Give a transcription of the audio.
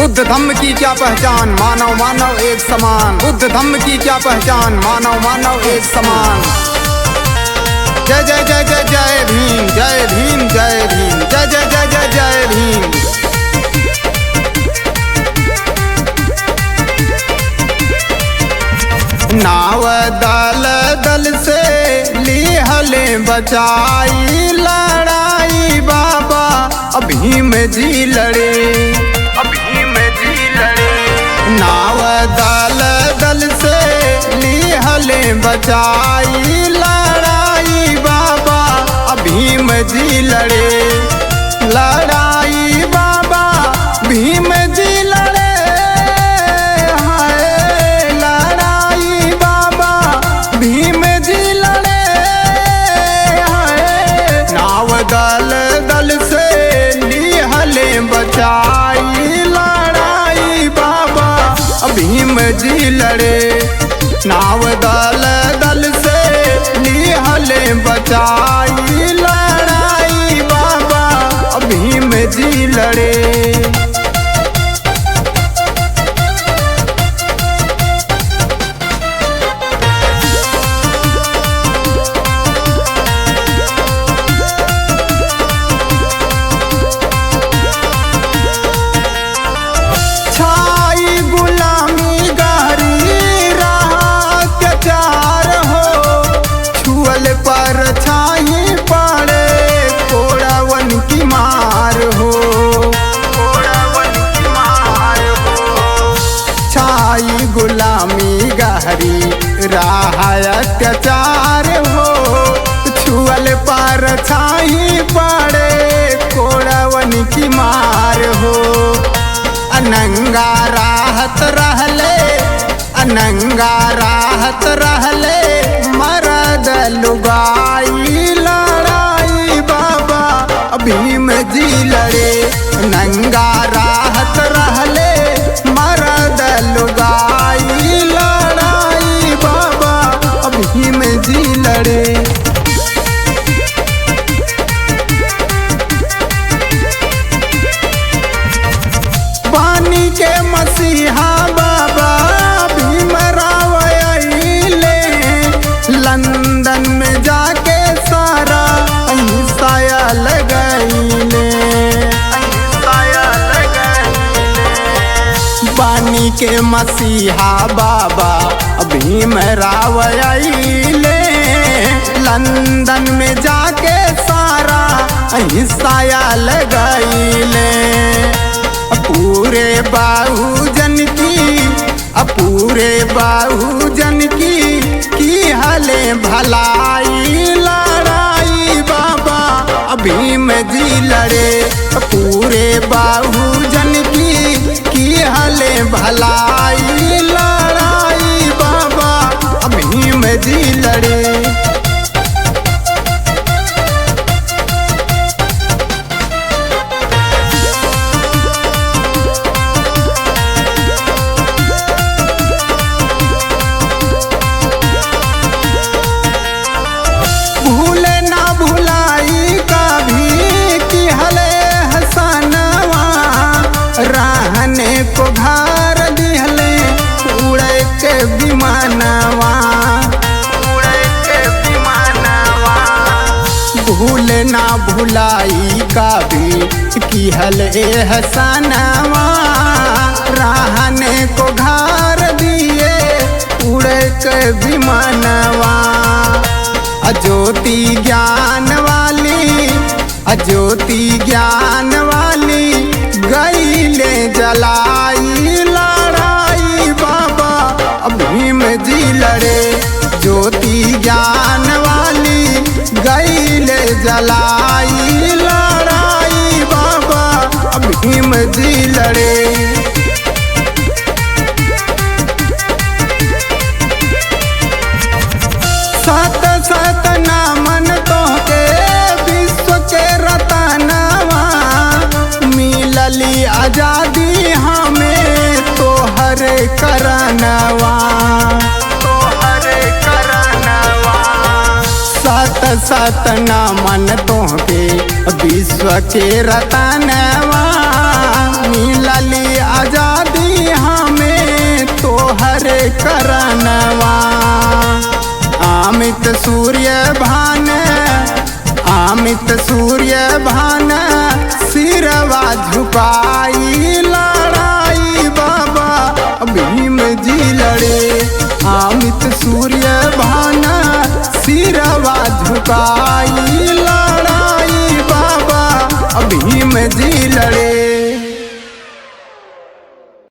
बुद्ध धम्म की क्या पहचान, मानव मानव एक समान। बुद्ध धम्म की क्या पहचान, मानव मानव एक समान। जय जय जय जय जय भीम, जय भीम जय भीम, जय जय जय जय जय भीम। नाव दल दल से लिहले बचाई लड़ाई बाबा भीम जी लड़े, भीम जी लड़े। नाव दल दल से लिहले बचाई लड़ाई बाबा भीम जी लड़े, लड़ाई बाबा भीम जी लड़े। भीम जी लड़े नाव दल दल से लिहले बचाई लड़ाई बाबा भीम जी लड़े, नाव दल दल से लिहले बचाई लड़ाई बाबा भीम जी लड़े। पर छाई पड़े कोड़ावन की मार हो, कोड़ावन की मार हो। छाई गुलामी गहरी राह अत्याचार हो, छुअल पर छाई पड़े कोड़ावन की मार हो। अनंगा राहत रहले, अनंगा राहत रहले मरद लुगाई लड़ाई बाबा भीम जी लड़े, नंगा राहत रहले मरद लुगाई लड़ाई बाबा भीम जी लड़े। पानी के मसीहा बाबा भीमराव आइले, लंदन में जाके सारा अहिंसाया लगैले, अहिंसाया लगैले। पानी के मसीहा बाबा भीमराव आइले, लंदन में जाके सारा अहिंसाया लगैले। पूरे बहुजन की, पूरे बहुजन की हले भलाई लड़ाई बाबा भीम जी लड़े, पूरे बहुजन की हले भलाई लड़ाई बाबा भीम जी लड़े। रहने को घर दिहले उड़े के विमानवा, उड़े के विमानवा। भूल ना भुलाई कभी किहल एहसानवा, रहने को घर दिए उड़े के विमानवा। अज्योति ज्ञान वाली, अज्योति ज्ञान वाली गईले जलाई लड़ाई बाबा भीम जी लड़े, ज्योति ज्ञान वाली गईले जलाई लड़ाई बाबा भीम जी लड़े। सत सत नामन तो के विश्व के रतनवा, मिलली आजादी हमें तोहर करनवा, तोहर करनवा। सत सत नामन तो के विश्व के रतनवा, मिलली आजादी सूर्य भान, अमित सूर्य भान सिरवा झुकाई लड़ाई बाबा भीम जी लड़े। अमित सूर्य भान सिरवा झुकाई लड़ाई बाबा भीम जी लड़े।